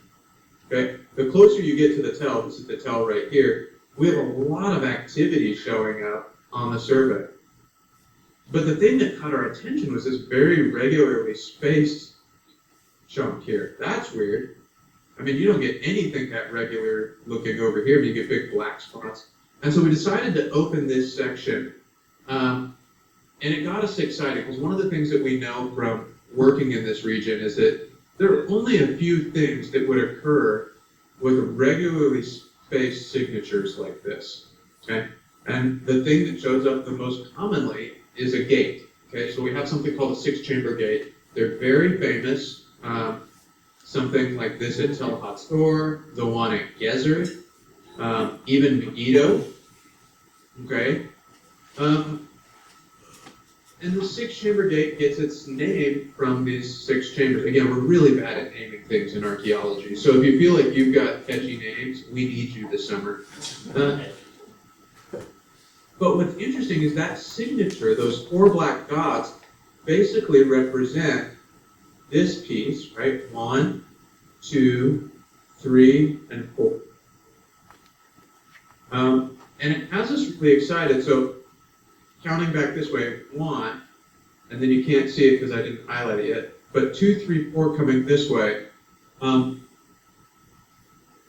Okay, the closer you get to the tell, this is the tell right here, we have a lot of activity showing up on the survey. But the thing that caught our attention was this very regularly spaced chunk here. That's weird. I mean, you don't get anything that regular looking over here, but you get big black spots. And so we decided to open this section, and it got us excited, because one of the things that we know from working in this region is that there are only a few things that would occur with regularly spaced signatures like this, okay? And the thing that shows up the most commonly is a gate, okay? So we have something called a six-chamber gate. They're very famous. Something like this at Tel Hatzor, the one at Gezer, even Megiddo, okay? And the six-chamber gate gets its name from these six chambers. Again, we're really bad at naming things in archaeology. So if you feel like you've got catchy names, we need you this summer. But what's interesting is that signature, those four black dots, basically represent this piece, right? 1, 2, 3, and 4. And it has us really excited. So counting back this way, 1, and then you can't see it because I didn't highlight it yet, but 2, 3, 4 coming this way.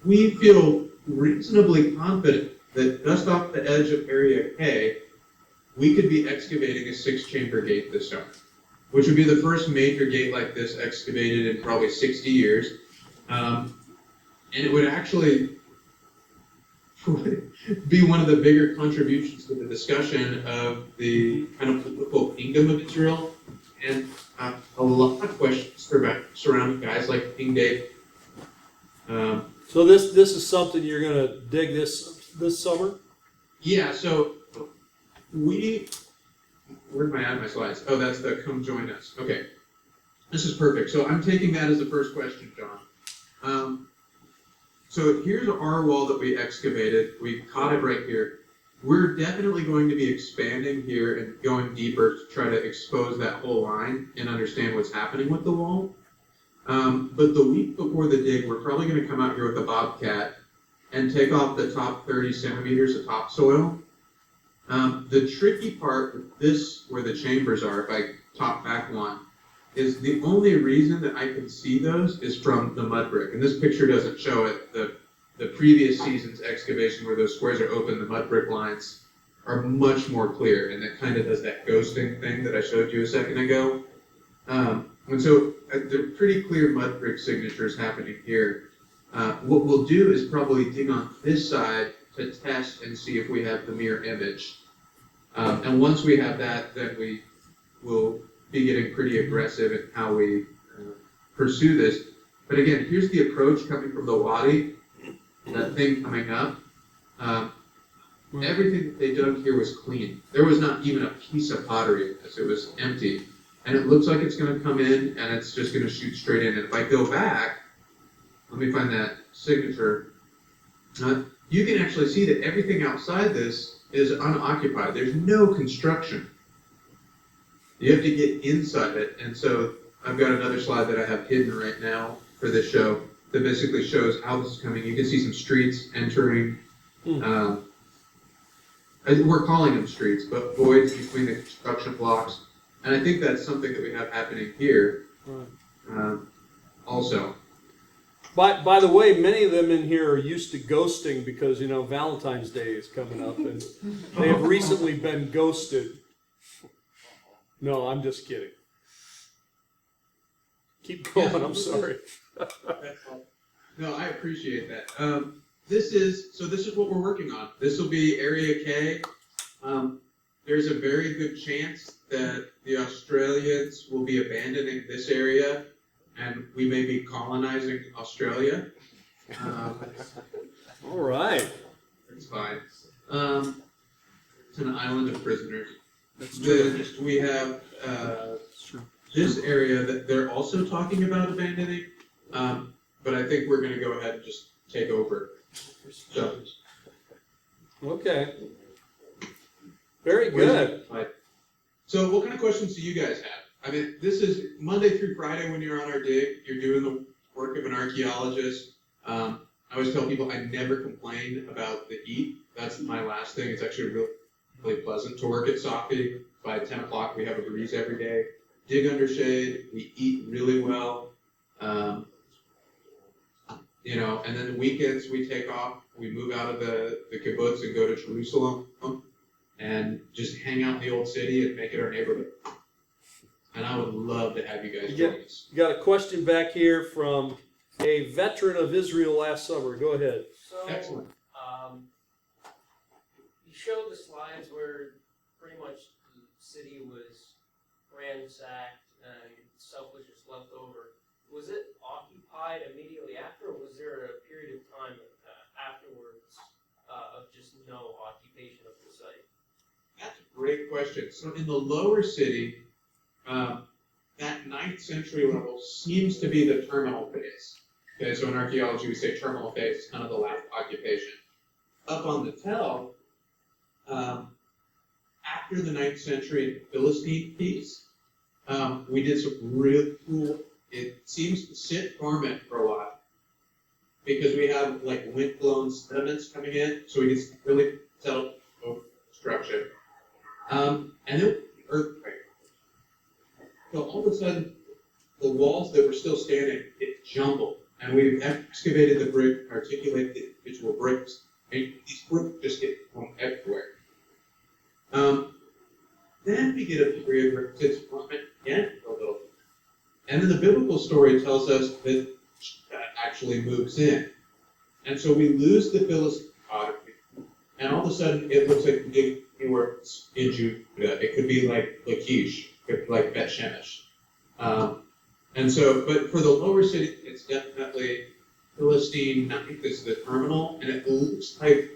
We feel reasonably confident that just off the edge of Area K, we could be excavating a six-chamber gate this summer, which would be the first major gate like this excavated in probably 60 years. And it would actually be one of the bigger contributions to the discussion of the kind of political kingdom of Israel, and a lot of questions surrounding guys like King David. So this is something you're going to dig this summer? Yeah, so where am I at my slides? Oh, that's the come join us. Okay, this is perfect. So I'm taking that as the first question, John. So here's our wall that we excavated. We caught it right here. We're definitely going to be expanding here and going deeper to try to expose that whole line and understand what's happening with the wall. But the week before the dig, we're probably going to come out here with a bobcat and take off the top 30 centimeters of topsoil. The tricky part with this, where the chambers are, if I top back one, is the only reason that I can see those is from the mud brick. And this picture doesn't show it. The previous season's excavation where those squares are open, the mud brick lines are much more clear, and that kind of does that ghosting thing that I showed you a second ago. And so there are pretty clear mud brick signatures happening here. What we'll do is probably dig on this side to test and see if we have the mirror image. And once we have that, then we will be getting pretty aggressive in how we pursue this. But again, here's the approach coming from the wadi, that thing coming up. Everything that they dug here was clean. There was not even a piece of pottery in this. It was empty. And it looks like it's going to come in and it's just going to shoot straight in. And if I go back, let me find that signature. You can actually see that everything outside this is unoccupied. There's no construction. You have to get inside it. And so I've got another slide that I have hidden right now for this show that basically shows how this is coming. You can see some streets entering. We're calling them streets, but voids between the construction blocks. And I think that's something that we have happening here also. By the way, many of them in here are used to ghosting because, Valentine's Day is coming up and they have recently been ghosted. No, I'm just kidding. Keep going, I'm sorry. No, I appreciate that. This is what we're working on. This will be Area K. There's a very good chance that the Australians will be abandoning this area and we may be colonizing Australia. All right. It's fine. It's an island of prisoners. That's true. We have this area that they're also talking about abandoning, but I think we're going to go ahead and just take over. So. Okay. Very good. So what kind of questions do you guys have? I mean, this is Monday through Friday when you're on our dig. You're doing the work of an archaeologist. I always tell people I never complain about the heat. That's my last thing. It's actually really pleasant to work at Safi. By 10 o'clock, we have a breeze every day. Dig under shade. We eat really well. And then the weekends we take off. We move out of the kibbutz and go to Jerusalem and just hang out in the old city and make it our neighborhood. and I would love to have you guys Yeah. join us. You got a question back here from a veteran of Israel last summer. Go ahead. So, Excellent. You showed the slides where pretty much the city was ransacked and stuff was just left over. Was it occupied immediately after, or was there a period of time afterwards of just no occupation of the site? That's a great question. So in the lower city, that 9th century level seems to be the terminal phase. Okay, so in archaeology we say terminal phase is kind of the last occupation. Up on the tell, after the 9th century Philistine piece, we did some really cool, it seems to sit dormant for a while because we have like wind-blown sediments coming in, so we get some really settled construction. And then earthquake. So all of a sudden, the walls that were still standing, it jumbled. And we've excavated the brick, articulated the individual bricks, and these bricks just get thrown everywhere. Then we get a period where it sits dormant again for a little bit. And then the biblical story tells us that actually moves in. And so we lose the Philistine pottery, and all of a sudden it looks like anywhere in Judah. It could be like Lachish, it could be like Bet Shemesh. And so, but for the lower city, it's definitely Philistine. I think this is the terminal, and it looks like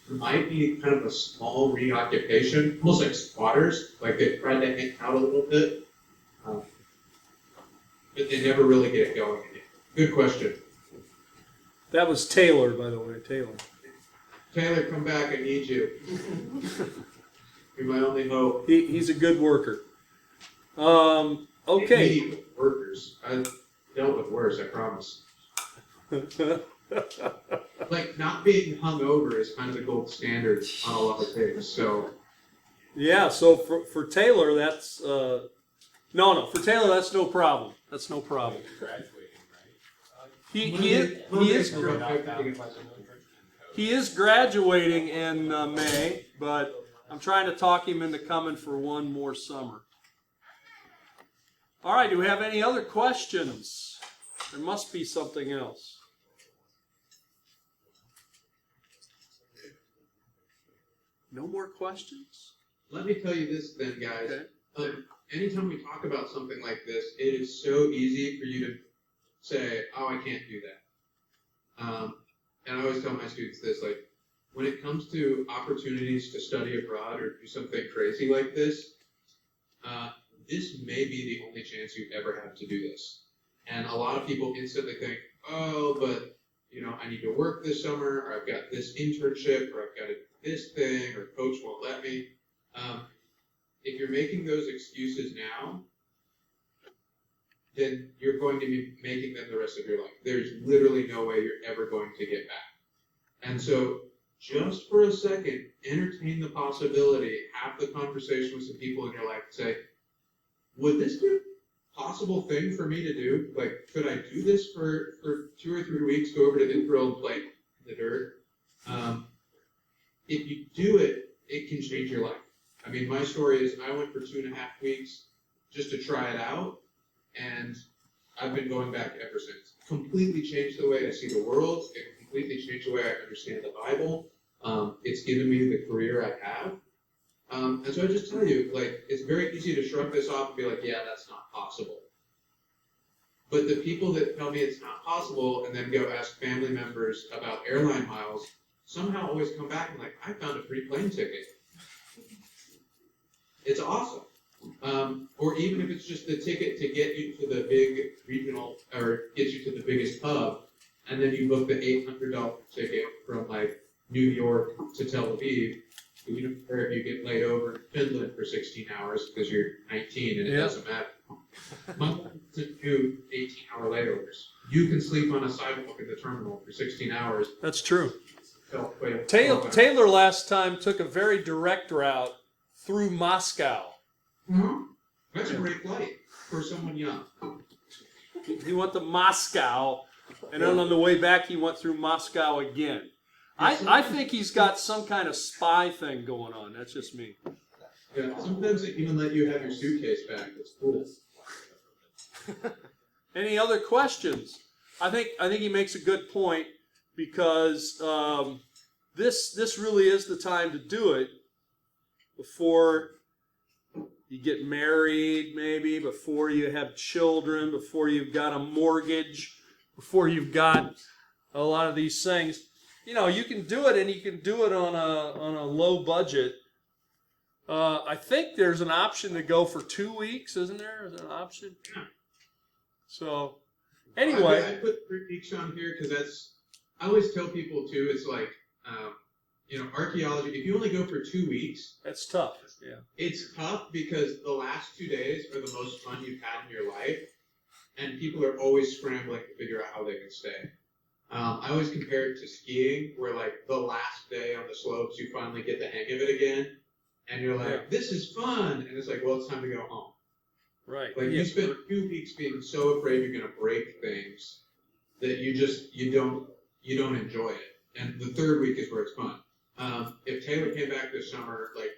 there might be kind of a small reoccupation, almost like squatters, like they tried to hang out a little bit, but they never really get it going again. Good question. That was Taylor, by the way. Taylor. Taylor, come back. I need you. You're my only hope. He's a good worker. Okay. Immediate workers. I've dealt with worse, I promise. Like, not being hungover is kind of the gold standard on a lot of things, so. Yeah, so for Taylor, that's, for Taylor, that's no problem. That's no problem. He is graduating in May, but I'm trying to talk him into coming for one more summer. All right, do we have any other questions? There must be something else. No more questions? Let me tell you this then, guys. Okay. Anytime we talk about something like this, it is so easy for you to say, oh, I can't do that. And I always tell my students this, like, when it comes to opportunities to study abroad or do something crazy like this, this may be the only chance you ever have to do this. And a lot of people instantly think, oh, but, I need to work this summer, or I've got this internship, or I've got this thing, or coach won't let me. If you're making those excuses now, then you're going to be making them the rest of your life. There's literally no way you're ever going to get back. And so, just for a second, entertain the possibility, have the conversation with some people in your life, and say, would this be a possible thing for me to do? Like, could I do this for 2 or 3 weeks, go over to Israel and play in the dirt? If you do it, it can change your life. I mean, my story is I went for 2.5 weeks just to try it out, and I've been going back ever since. Completely changed the way I see the world. It completely changed the way I understand the Bible. It's given me the career I have. And so I just tell you, like, it's very easy to shrug this off and be like, yeah, that's not possible. But the people that tell me it's not possible and then go ask family members about airline miles somehow always come back and like, I found a free plane ticket. It's awesome. Or even if it's just the ticket to get you to the big regional, or get you to the biggest hub, and then you book the $800 ticket from like New York to Tel Aviv, or if you get laid over in Finland for 16 hours because you're 19 and it doesn't matter. Most doesn't do 18-hour layovers. You can sleep on a sidewalk in the terminal for 16 hours. That's true. Taylor Taylor last time took a very direct route through Moscow. Mm-hmm. That's a great flight for someone young. He went to Moscow, and then on the way back he went through Moscow again. I think he's got some kind of spy thing going on. That's just me. Yeah, sometimes they even let you have your suitcase back. It's cool. Any other questions? I think he makes a good point because this really is the time to do it before you get married, maybe before you have children, before you've got a mortgage, before you've got a lot of these things. You know, you can do it, and you can do it on a low budget. I think there's an option to go for 2 weeks, isn't there? Is there an option? So, anyway. I put 3 weeks on here because I always tell people too, it's like, archaeology, if you only go for 2 weeks. That's tough, yeah. It's tough because the last 2 days are the most fun you've had in your life, and people are always scrambling to figure out how they can stay. I always compare it to skiing, where like the last day on the slopes, you finally get the hang of it again, and you're like, This is fun, and it's like, well, it's time to go home. Right. Like you spent 2 weeks being so afraid you're gonna break things that you don't enjoy it. And the 3rd week is where it's fun. If Taylor came back this summer, like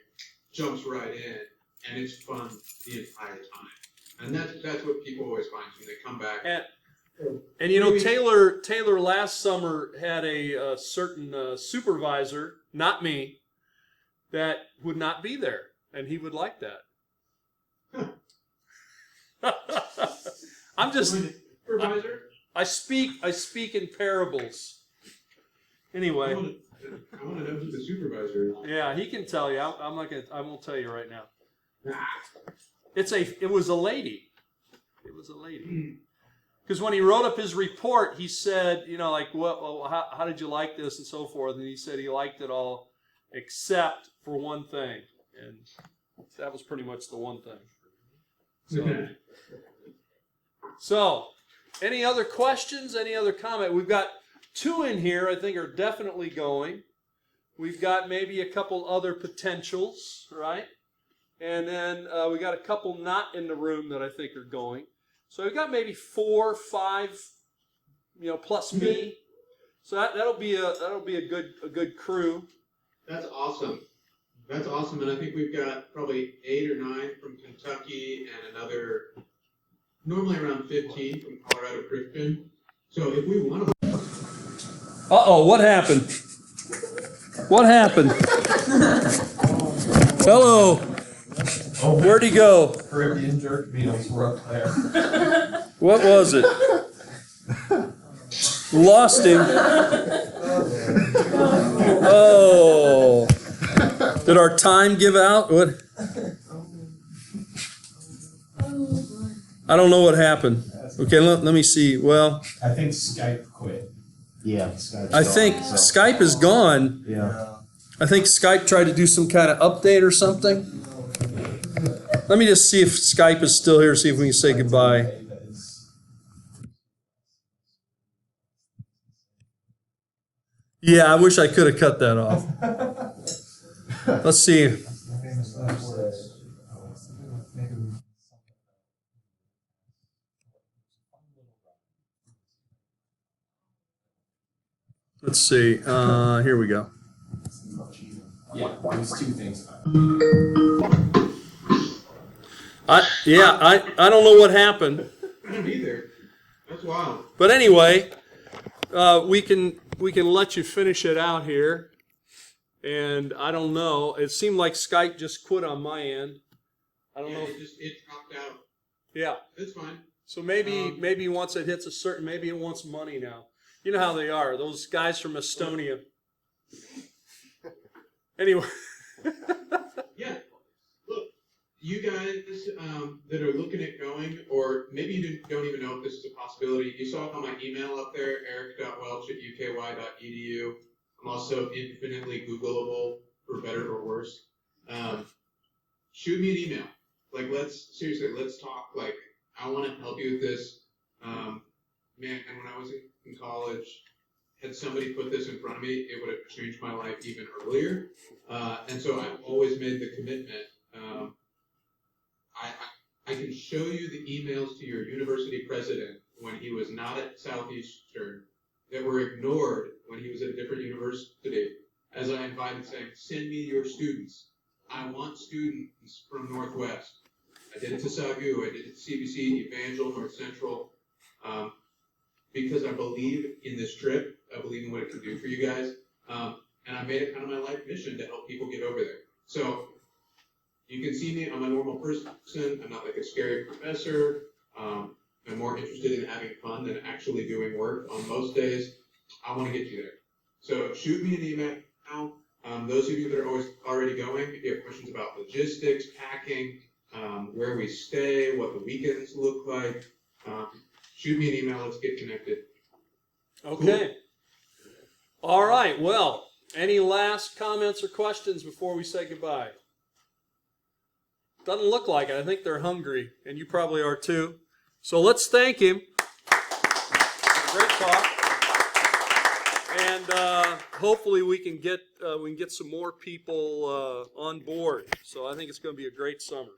jumps right in, and it's fun the entire time. And that's what people always find when they come back. And you know, Taylor last summer had a certain supervisor, not me, that would not be there, and he would like that. I'm just supervisor. I speak in parables. Anyway, I want to know who the supervisor is. Yeah, he can tell you. I won't tell you right now. It was a lady. It was a lady. Because when he wrote up his report, he said, like, how did you like this and so forth, and he said he liked it all except for one thing, and that was pretty much the one thing. So, any other questions? Any other comment? We've got 2 in here I think are definitely going. We've got maybe a couple other potentials, right? And then we got a couple not in the room that I think are going. So we've got maybe 4, 5, plus me. So that'll be a good crew. That's awesome. That's awesome, and I think we've got probably 8 or 9 from Kentucky and another, normally around 15 from Colorado Christian. So if we want to. Uh-oh, what happened? What happened? Hello. Where'd he go? Caribbean jerk beetles were up there. What was it? Lost him. Oh. Did our time give out? What? I don't know what happened. Okay, let me see. Well, I think Skype quit. Yeah, Skype's I think gone, so. Skype is gone. Yeah. I think Skype tried to do some kind of update or something. Let me just see if Skype is still here, see if we can say goodbye. Yeah, I wish I could have cut that off. Let's see. Let's see. Here we go. Yeah, there's 2 things. I don't know what happened. I don't either. That's wild. But anyway, we can let you finish it out here. And I don't know. It seemed like Skype just quit on my end. I don't know. It dropped out. Yeah. It's fine. So maybe once it hits a certain, maybe it wants money now. You know how they are. Those guys from Estonia. Anyway. Yeah. Look, you guys that are looking at going, or maybe you don't even know if this is a possibility. You saw my email up there, eric.welch@uky.edu. I'm also infinitely Googleable, for better or worse. Shoot me an email. Like, let's talk. Like, I want to help you with this. Man, and when I was in college, had somebody put this in front of me, it would have changed my life even earlier. And so I've always made the commitment. I can show you the emails to your university president when he was not at Southeastern that were ignored when he was at a different university, as I invited saying, send me your students. I want students from Northwest. I did it to Sagu, I did it to CBC, Evangel, North Central, because I believe in this trip. I believe in what it can do for you guys. And I made it kind of my life mission to help people get over there. So you can see me, I'm a normal person. I'm not like a scary professor. I'm more interested in having fun than actually doing work on most days. I want to get you there. So shoot me an email. Those of you that are already going, if you have questions about logistics, packing, where we stay, what the weekends look like, shoot me an email. Let's get connected. Okay. Cool. All right. Well, any last comments or questions before we say goodbye? Doesn't look like it. I think they're hungry, and you probably are too. So let's thank him. Great talk. And hopefully we can get some more people on board. So I think it's going to be a great summer.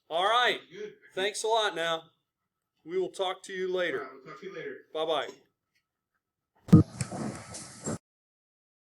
All right. Good. Thanks a lot. Now we will talk to you later. All right, we'll talk to you later. Bye bye.